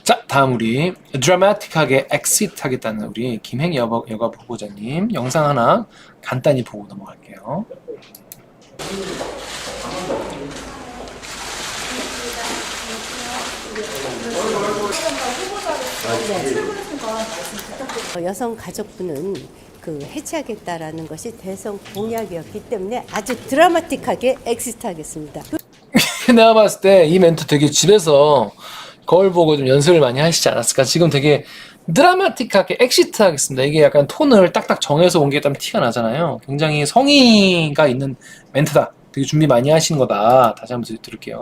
자, 다음 우리 드라마틱하게 엑시트 하겠다는 우리 김행 여가 보고자님 영상 하나 간단히 보고 넘어갈게요. 여성가족부는 해체하겠다라는 것이 대선 공약이었기 때문에 아주 드라마틱하게 엑시트하겠습니다. 내가 봤을 때 이 멘트 되게 집에서 거울 보고 좀 연습을 많이 하시지 않았을까? 지금 되게 드라마틱하게 엑시트 하겠습니다. 이게 약간 톤을 딱딱 정해서 온 게 좀 티가 나잖아요. 굉장히 성의가 있는 멘트다. 되게 준비 많이 하신 거다. 다시 한번 들을게요.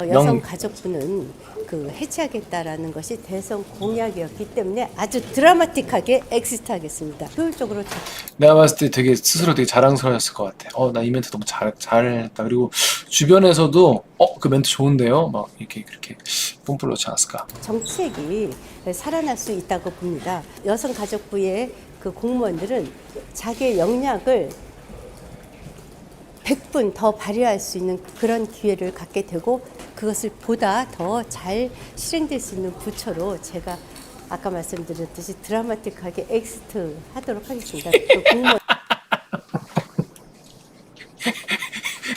여성가족부는 해체하겠다라는 것이 대선 공약이었기 때문에 아주 드라마틱하게 엑시트하겠습니다. 효율적으로 내가 봤을 때 되게 스스로 되게 자랑스러웠을 것 같아. 나 이 멘트 너무 잘했다. 그리고 주변에서도 그 멘트 좋은데요? 막 이렇게 그렇게 뽐뿌 넣지 않았을까? 정책이 살아날 수 있다고 봅니다. 여성가족부의 공무원들은 자기의 역량을 100분 더 발휘할 수 있는 그런 기회를 갖게 되고 그것을 보다 더 잘 실행될 수 있는 부처로 제가 아까 말씀드렸듯이 드라마틱하게 엑시트 하도록 하겠습니다. 공무원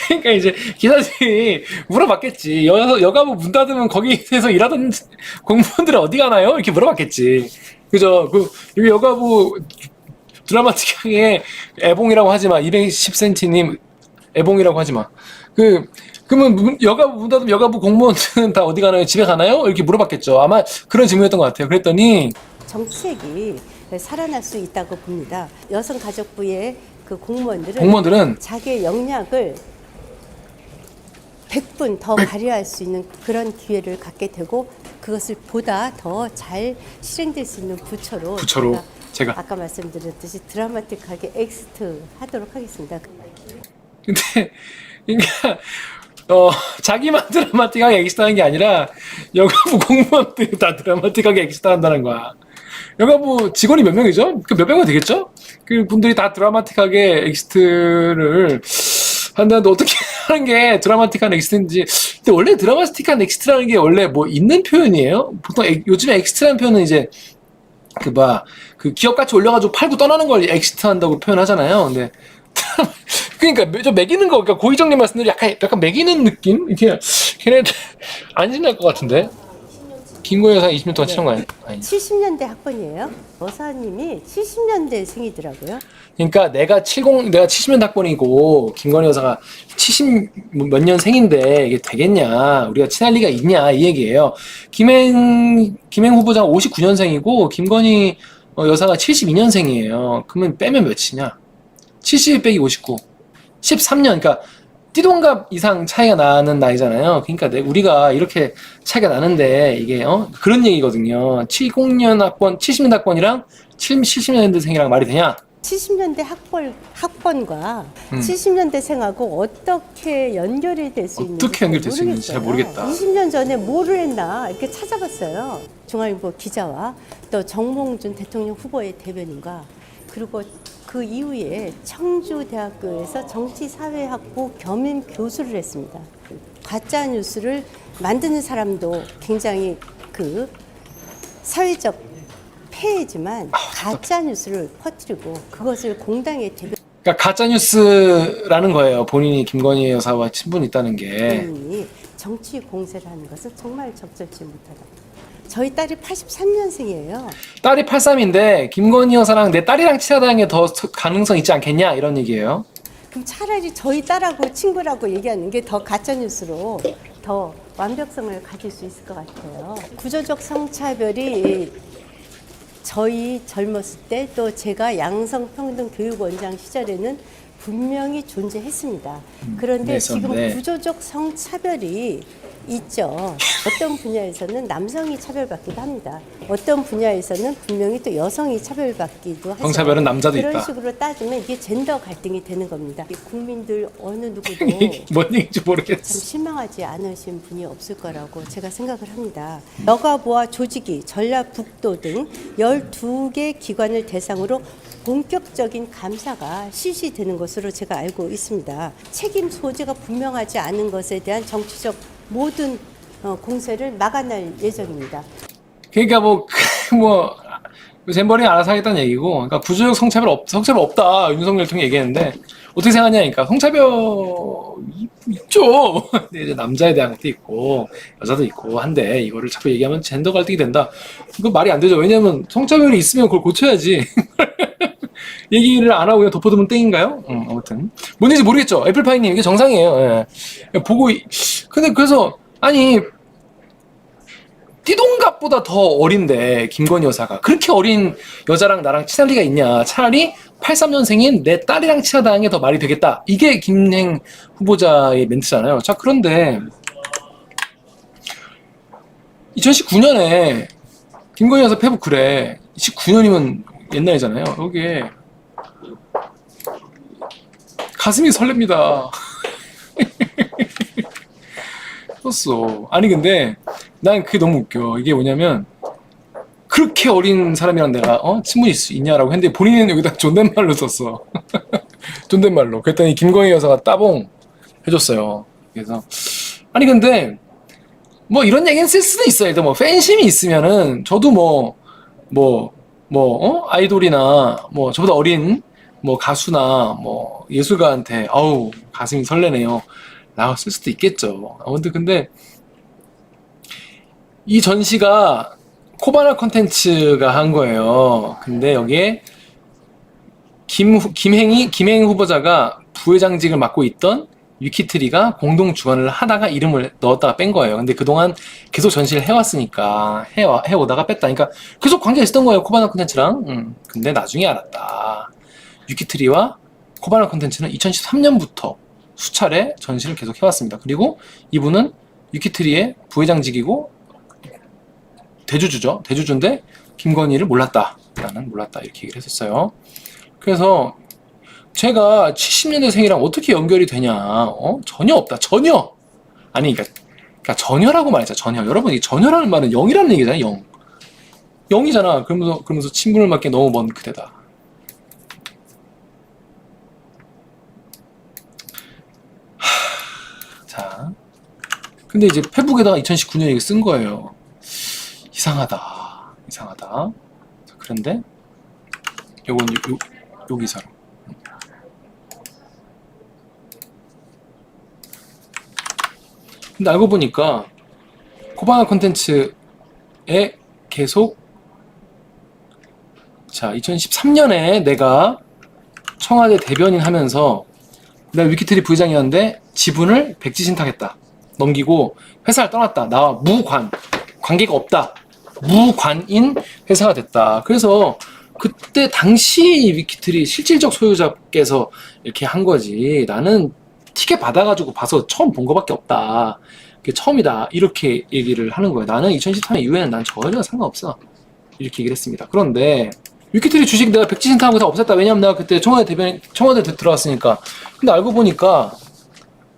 그러니까 이제 기사들이 물어봤겠지. 여가부 문 닫으면 거기에서 일하던 공무원들은 어디 가나요? 이렇게 물어봤겠지. 그죠? 여기 여가부 드라마틱하게 애봉이라고 하지 마. 210cm님 애봉이라고 하지 마. 그러면 여가부 문 닫으면 여가부 공무원들은 다 어디 가나요? 집에 가나요? 이렇게 물어봤겠죠. 아마 그런 질문이었던 것 같아요. 그랬더니 정책이 살아날 수 있다고 봅니다. 여성가족부의 공무원들은 자기의 역량을 100분 더 발휘할 수 있는 그런 기회를 갖게 되고 그것을 보다 더 잘 실행될 수 있는 부처로 제가 아까 말씀드렸듯이 드라마틱하게 엑시트 하도록 하겠습니다. 근데 그러니까 자기만 드라마틱하게 엑시트하는 게 아니라 여가부 공무원들이 다 드라마틱하게 엑시트한다는 거야. 여가부 직원이 몇 명이죠? 몇 명은 되겠죠? 그 분들이 다 드라마틱하게 엑시트를 한다는데 어떻게 하는 게 드라마틱한 엑시트인지. 근데 원래 드라마틱한 엑시트라는 게 원래 뭐 있는 표현이에요? 보통 요즘에 엑시트라는 표현은 이제 기업 가치 올려가지고 팔고 떠나는 걸 엑시트 한다고 표현하잖아요. 근데 그러니까 좀 매기는 거, 그러니까 고희정님 말씀대로 약간 매기는 느낌? 이렇게 걔네들 안 지날 것 같은데. 김고희 여사 20년 동안 치는 거 아니야? 70년대 학번이에요. 여사님이 70년대생이더라고요. 그러니까 내가 70년 학번이고 김건희 여사가 70 몇 년생인데 이게 되겠냐? 우리가 친할 리가 있냐? 이 얘기예요. 김행 후보자가 59년생이고 김건희 여사가 72년생이에요. 그러면 빼면 몇이냐? 70 빼기 59. 13년. 그러니까 띠동갑 이상 차이가 나는 나이잖아요. 그러니까 우리가 이렇게 차이가 나는데 이게 그런 얘기거든요. 70년 학번이랑 70년대생이랑 말이 되냐? 70년대 학번과 70년대생하고 어떻게 연결이 될 수 있는지 어떻게 연결될 수 있는지 잘 모르겠다. 20년 전에 뭐를 했나 이렇게 찾아봤어요. 중앙일보 기자와 또 정몽준 대통령 후보의 대변인과 그리고 그 이후에 청주대학교에서 정치사회학부 겸임 교수를 했습니다. 가짜 뉴스를 만드는 사람도 굉장히 사회적 폐해지만 가짜 뉴스를 퍼뜨리고 그것을 공당의 그러니까 가짜 뉴스라는 거예요. 본인이 김건희 여사와 친분이 있다는 게. 대변인이 정치 공세를 하는 것은 정말 적절치 못하다. 저희 딸이 83년생이에요. 딸이 83인데 김건희 여사랑 내 딸이랑 친하다는 게 더 가능성 있지 않겠냐 이런 얘기예요. 그럼 차라리 저희 딸하고 친구라고 얘기하는 게 더 가짜뉴스로 더 완벽성을 가질 수 있을 것 같아요. 구조적 성차별이 저희 젊었을 때 또 제가 양성평등교육원장 시절에는 분명히 존재했습니다. 그런데 지금 구조적 성차별이 있죠. 어떤 분야에서는 남성이 차별받기도 합니다. 어떤 분야에서는 분명히 또 여성이 차별받기도 하죠. 성차별은 남자도 그런 있다. 식으로 따지면 이게 젠더 갈등이 되는 겁니다. 국민들 어느 누구도 뭔 얘기인지 모르겠어. 참 실망하지 않으신 분이 없을 거라고 제가 생각을 합니다. 여가부와 조직이 전라북도 등 12개 기관을 대상으로 본격적인 감사가 실시되는 것으로 제가 알고 있습니다. 책임 소재가 분명하지 않은 것에 대한 정치적 모든 공세를 막아낼 예정입니다. 그러니까 뭐 잼버링 알아서 하겠다는 얘기고, 그러니까 구조적 성차별 없다 윤석열 통해 얘기했는데 어떻게 생각하냐니까 성차별 있죠. 근데 이제 남자에 대한 것도 있고 여자도 있고 한데 이거를 자꾸 얘기하면 젠더 갈등이 된다. 이거 말이 안 되죠. 왜냐면 성차별이 있으면 그걸 고쳐야지. 얘기를 안 하고 그냥 덮어두면 땡인가요? 아무튼 뭔지 모르겠죠. 애플파이님 이게 정상이에요. 예. 근데 그래서 아니 띠동갑보다 더 어린데 김건희 여사가 그렇게 어린 여자랑 나랑 친할 리가 있냐. 차라리 83년생인 내 딸이랑 친하다는 게 더 말이 되겠다. 이게 김행 후보자의 멘트잖아요. 자, 그런데 2019년에 김건희 여사 페북 글에 19년이면 옛날이잖아요. 여기에 가슴이 설렙니다. 썼어. 아니 근데 난 그게 너무 웃겨. 이게 뭐냐면 그렇게 어린 사람이랑 내가 친분이 있냐라고 했는데 본인은 여기다 존댓말로 썼어. 존댓말로. 그랬더니 김건희 여사가 따봉 해줬어요. 그래서 아니 근데 뭐 이런 얘기는 쓸 수도 있어요. 일단 뭐 팬심이 있으면은 저도 아이돌이나 뭐 저보다 어린 뭐 가수나 뭐 예술가한테 아우 가슴이 설레네요 라고 쓸 수도 있겠죠. 아무튼 근데 이 전시가 코바나 컨텐츠가 한 거예요. 근데 여기에 김행 후보자가 부회장직을 맡고 있던 위키트리가 공동 주관을 하다가 이름을 넣었다가 뺀 거예요. 근데 그동안 계속 전시를 해왔으니까 해오다가 뺐다. 그러니까 계속 관계가 있었던 거예요. 코바나 컨텐츠랑. 근데 나중에 알았다. 위키트리와 코바나 컨텐츠는 2013년부터 수차례 전시를 계속 해왔습니다. 그리고 이분은 위키트리의 부회장직이고 대주주죠. 대주주인데 김건희를 몰랐다. 나는 몰랐다. 이렇게 얘기를 했었어요. 그래서 제가 70년대생이랑 어떻게 연결이 되냐? 전혀 없다. 전혀. 아니, 그러니까 전혀라고 말했죠. 전혀. 여러분, 이 전혀라는 말은 0이라는 얘기잖아요. 0. 0이잖아. 그러면서 친분을 맺기 너무 먼 그대다. 자, 근데 이제 페북에다가 2019년 얘기 쓴 거예요. 이상하다. 자, 그런데 요건 요 기사로. 근데 알고 보니까 코바나 콘텐츠에 계속 자 2013년에 내가 청와대 대변인 하면서 내가 위키트리 부회장이었는데 지분을 백지신탁했다. 넘기고 회사를 떠났다. 나와 관계가 없다. 무관인 회사가 됐다. 그래서 그때 당시 위키트리 실질적 소유자께서 이렇게 한 거지. 나는 티켓 받아가지고 봐서 처음 본 거밖에 없다. 그게 처음이다. 이렇게 얘기를 하는 거예요. 나는 2013년 이후에는 난 전혀 상관없어. 이렇게 얘기를 했습니다. 그런데 위키트리 주식 내가 백지신탁하고 다 없앴다. 왜냐면 내가 그때 청와대 들어왔으니까. 근데 알고 보니까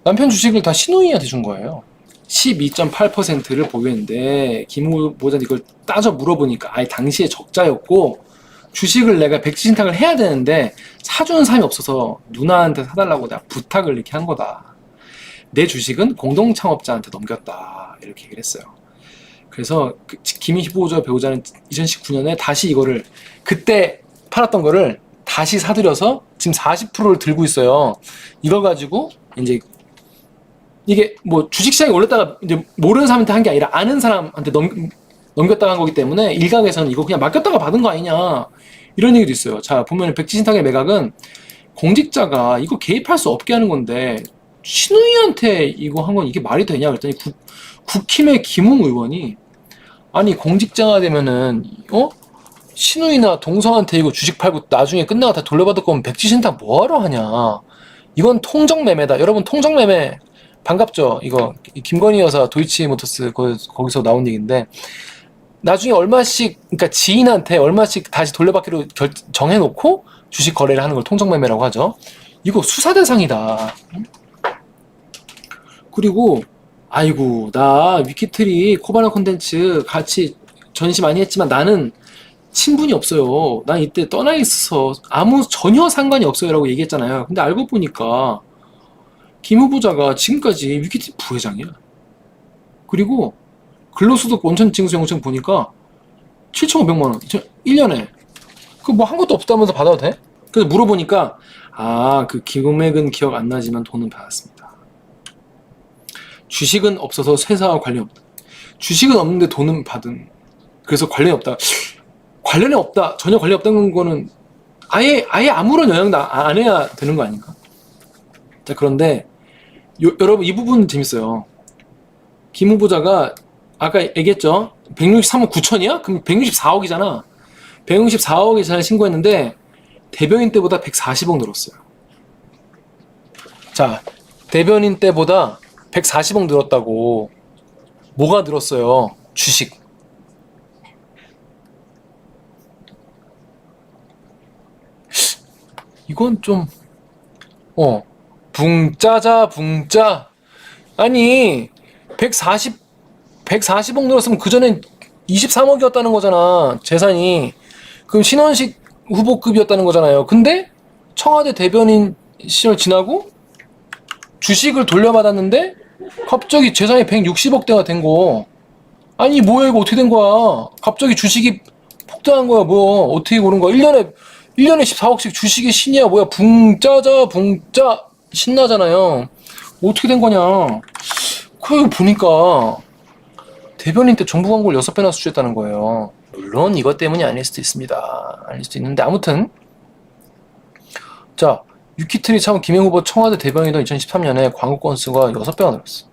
남편 주식을 다 신우이한테 준 거예요. 12.8%를 보유했는데 김 후보자는 이걸 따져 물어보니까 아예 당시에 적자였고 주식을 내가 백지신탁을 해야 되는데 사주는 사람이 없어서 누나한테 사달라고 내가 부탁을 이렇게 한 거다. 내 주식은 공동창업자한테 넘겼다. 이렇게 얘기를 했어요. 그래서 김 후보자 배우자는 2019년에 다시 이거를 그때 팔았던 거를 다시 사들여서 지금 40%를 들고 있어요. 이걸 가지고 이제 이게 뭐 주식시장이 올랐다가 이제 모르는 사람한테 한 게 아니라 아는 사람한테 넘겼다가 한 거기 때문에 일각에서는 이거 그냥 맡겼다가 받은 거 아니냐 이런 얘기도 있어요. 자 보면 백지신탁의 매각은 공직자가 이거 개입할 수 없게 하는 건데 신우이한테 이거 한 건 이게 말이 되냐 그랬더니 국힘의 김웅 의원이 아니 공직자가 되면은 신우이나 동성한테 이거 주식 팔고 나중에 끝나고 다 돌려받을 거면 백지신탁 뭐하러 하냐. 이건 통정매매다. 여러분 통정매매 반갑죠? 이거 김건희 여사 도이치모터스 거기서 나온 얘기인데 나중에 얼마씩 그러니까 지인한테 얼마씩 다시 돌려받기로 정해놓고 주식 거래를 하는 걸 통정매매라고 하죠. 이거 수사 대상이다. 그리고 아이고 나 위키트리 코바나 콘텐츠 같이 전시 많이 했지만 나는 친분이 없어요. 난 이때 떠나 있어서 전혀 상관이 없어요 라고 얘기했잖아요. 근데 알고 보니까 김 후보자가 지금까지 위키트리 부회장이야. 그리고 근로소득 원천징수 영장 보니까 7,500만 원. 1년에. 그 뭐 한 것도 없다면서 받아도 돼? 그래서 물어보니까 그 금액은 기억 안 나지만 돈은 받았습니다. 주식은 없어서 회사와 관련 없다. 주식은 없는데 돈은 받은. 그래서 관련이 없다. 관련이 없다. 전혀 관련이 없다는 거는 아예 아무런 영향도 안 해야 되는 거 아닌가? 자, 그런데 여러분 이 부분 재밌어요. 김 후보자가 아까 얘기했죠? 163억 9천이야? 그럼 164억이잖아. 164억 예산을 신고했는데 대변인 때보다 140억 늘었어요. 자, 대변인 때보다 140억 늘었다고. 뭐가 늘었어요? 주식. 이건 좀 붕짜자 붕짜. 아니 140억 늘었으면 그전엔 23억이었다는 거잖아, 재산이. 그럼 신원식 후보급이었다는 거잖아요. 근데 청와대 대변인 시절 지나고 주식을 돌려받았는데 갑자기 재산이 160억대가 된 거. 아니 뭐야, 이거 어떻게 된 거야? 갑자기 주식이 폭등한 거야. 뭐 어떻게 오른 거야? 1년에 14억씩 주식의 신이야. 뭐야, 붕짜자 붕짜. 신나잖아요. 어떻게 된 거냐? 그거 보니까 대변인 때 정부 광고를 6배나 수주했다는 거예요. 물론 이것 때문이 아닐 수도 있습니다. 아닐 수도 있는데 아무튼 자, 유키트리 참 김행 후보 청와대 대변인이던 2013년에 광고 건수가 6배가 늘었어.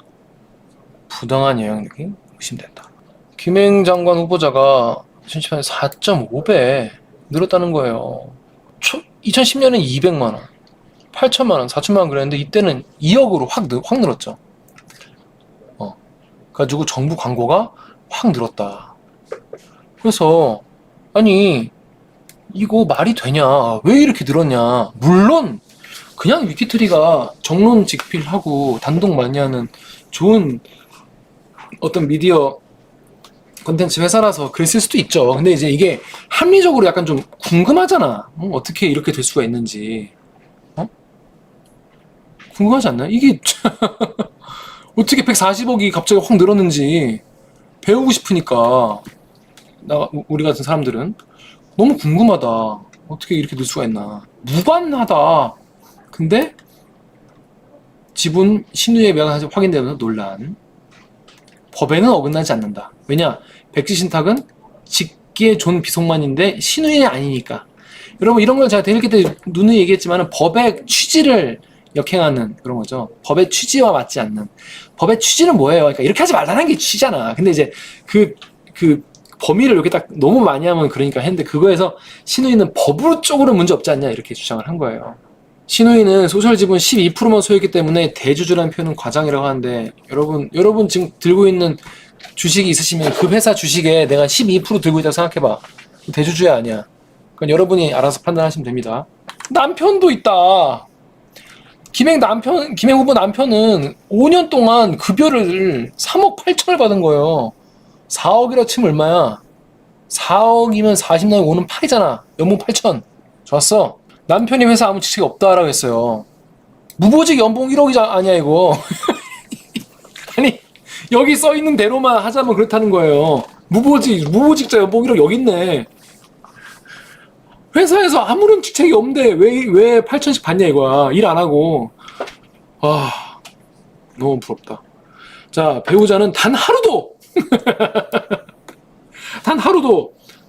부당한 영향력이 의심된다. 김행 장관 후보자가 2018년에 4.5배 늘었다는 거예요. 2010년엔 200만 원, 8천만 원, 4천만 원 그랬는데 이때는 2억으로 확 늘었죠. 가지고 정부 광고가 확 늘었다. 그래서 아니 이거 말이 되냐? 왜 이렇게 늘었냐? 물론 그냥 위키트리가 정론 직필하고 단독 많이 하는 좋은 어떤 미디어 콘텐츠 회사라서 그랬을 수도 있죠. 근데 이제 이게 합리적으로 약간 좀 궁금하잖아. 어떻게 이렇게 될 수가 있는지. 궁금하지 않나? 이게 어떻게 140억이 갑자기 확 늘었는지 배우고 싶으니까 우리 같은 사람들은 너무 궁금하다. 어떻게 이렇게 늘 수가 있나. 무관하다. 근데 지분 신유의 매각이 확인되면서 논란. 법에는 어긋나지 않는다. 왜냐? 백지신탁은 직계 존 비속만인데 신우인이 아니니까. 여러분 이런 걸 제가 대일기 때 누누이 얘기했지만 법의 취지를 역행하는 그런 거죠. 법의 취지와 맞지 않는. 법의 취지는 뭐예요? 그러니까 이렇게 하지 말라는 게 취지잖아. 근데 이제 그 범위를 이렇게 딱 너무 많이 하면 그러니까 했는데 그거에서 신우이는 법으로 쪽으로 문제 없지 않냐 이렇게 주장을 한 거예요. 신우이는 소셜 지분 12%만 소유했기 때문에 대주주라는 표현은 과장이라고 하는데 여러분 지금 들고 있는 주식이 있으시면 그 회사 주식에 내가 12% 들고 있다고 생각해봐. 대주주야 아니야. 그건 여러분이 알아서 판단하시면 됩니다. 남편도 있다. 김행 후보 남편은 5년 동안 급여를 3억 8천을 받은 거예요. 4억이라 치면 얼마야? 4억이면 40년에 5는 8이잖아. 연봉 8천. 좋았어. 남편이 회사 아무 직책이 없다라고 했어요. 무보직 연봉 1억이 아니야 이거. 아니 여기 써있는 대로만 하자면 그렇다는 거예요. 무보직자 연봉 1억 여기 있네. 회사에서 아무런 직책이 없는데 왜 8천씩 받냐 이거야. 일 안 하고. 너무 부럽다. 자, 배우자는 단 하루도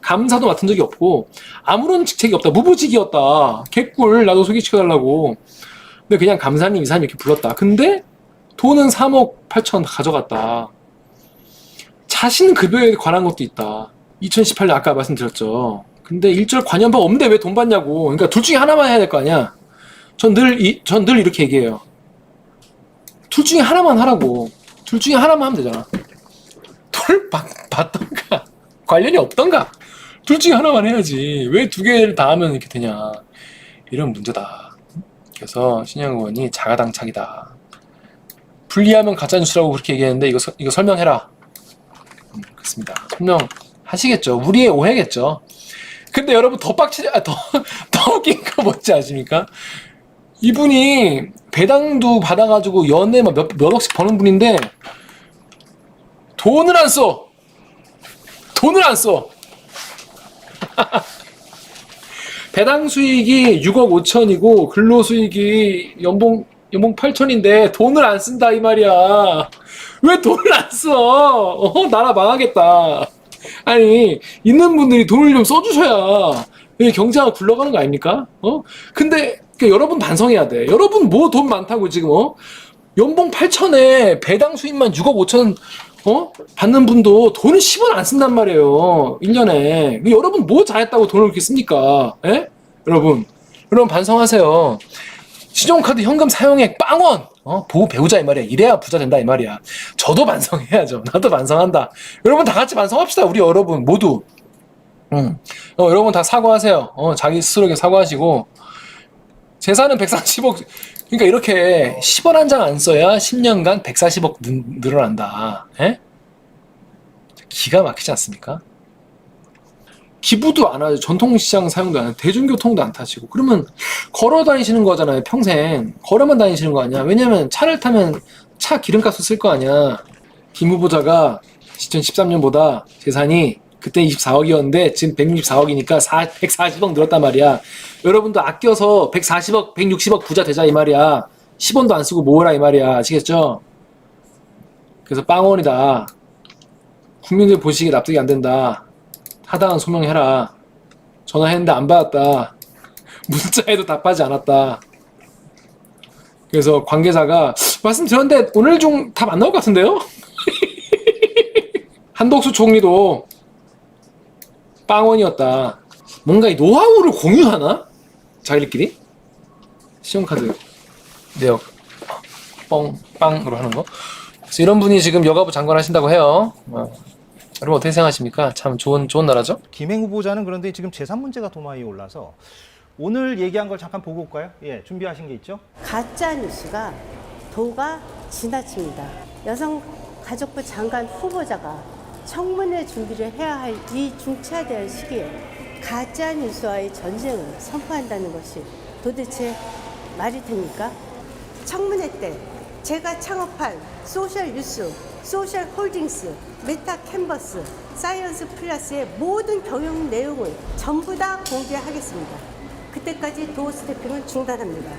감사도 맡은 적이 없고 아무런 직책이 없다. 무보직이었다. 개꿀 나도 소개시켜달라고. 근데 그냥 감사님 이사님 이렇게 불렀다. 근데 돈은 3억 8천 가져갔다. 자신 급여에 관한 것도 있다. 2018년 아까 말씀드렸죠. 근데 일절 관여법 없는데 왜 돈 받냐고. 그러니까 둘 중에 하나만 해야 될 거 아니야. 전 늘 이렇게 얘기해요. 둘 중에 하나만 하라고. 둘 중에 하나만 하면 되잖아. 돈을 받던가 관련이 없던가 둘 중에 하나만 해야지. 왜 두 개를 다 하면 이렇게 되냐. 이런 문제다. 그래서 신영 의원이 자가당착이다. 분리하면 가짜뉴스라고 그렇게 얘기했는데 이거 설명해라. 그렇습니다. 설명하시겠죠. 우리의 오해겠죠. 근데 여러분 더 웃긴 거 뭔지 아십니까? 이분이 배당도 받아가지고 연애 몇 억씩 버는 분인데 돈을 안 써. 배당 수익이 6억 5천이고 근로 수익이 연봉 8천인데 돈을 안 쓴다 이 말이야. 왜 돈을 안 써? 나라 망하겠다. 아니 있는 분들이 돈을 좀 써주셔야 이 경제가 굴러가는 거 아닙니까? 근데 여러분 반성해야 돼. 여러분 뭐 돈 많다고 지금 연봉 8천에 배당 수입만 6억 5천 받는 분도 돈을 10원 안 쓴단 말이에요. 1년에. 여러분 뭐 잘했다고 돈을 그렇게 씁니까? 예? 여러분 반성하세요. 신용카드 현금 사용액 빵원 보호 배우자 이 말이야. 이래야 부자 된다 이 말이야. 저도 반성해야죠. 나도 반성한다. 여러분 다 같이 반성합시다. 우리 여러분 모두. 여러분 다 사과하세요. 자기 스스로에게 사과하시고 재산은 140억. 그러니까 이렇게 10원 한 장 안 써야 10년간 140억 늘어난다. 에? 기가 막히지 않습니까? 기부도 안 하죠. 전통시장 사용도 안 하죠. 대중교통도 안 타시고. 그러면 걸어 다니시는 거잖아요. 평생. 걸어만 다니시는 거 아니야. 왜냐면 차를 타면 차 기름값을 쓸 거 아니야. 김 후보자가 2013년보다 재산이 그때 24억이었는데 지금 164억이니까 140억 늘었단 말이야. 여러분도 아껴서 140억, 160억 부자 되자 이 말이야. 10원도 안 쓰고 모으라 이 말이야. 아시겠죠? 그래서 빵원이다. 국민들 보시기에 납득이 안 된다. 타당한 소명해라. 전화했는데 안 받았다. 문자에도 답하지 않았다. 그래서 관계자가 말씀드렸는데 오늘 중 답 안 나올 것 같은데요? 한덕수 총리도 빵원이었다. 뭔가 이 노하우를 공유하나? 자기들끼리? 신용카드 내역 빵으로 하는 거. 그래서 이런 분이 지금 여가부 장관 하신다고 해요. 여러분 어떻게 생각하십니까? 참 좋은 나라죠? 김행 후보자는 그런데 지금 재산 문제가 도마에 올라서 오늘 얘기한 걸 잠깐 보고 올까요? 예, 준비하신 게 있죠? 가짜 뉴스가 도가 지나칩니다. 여성가족부 장관 후보자가 청문회 준비를 해야 할 이 중차대한 시기에 가짜 뉴스와의 전쟁을 선포한다는 것이 도대체 말이 됩니까? 청문회 때 제가 창업한 소셜 뉴스, 소셜 홀딩스, 메타 캔버스, 사이언스 플러스의 모든 경영 내용을 전부 다 공개하겠습니다. 그때까지 도어 스태핑은 중단합니다.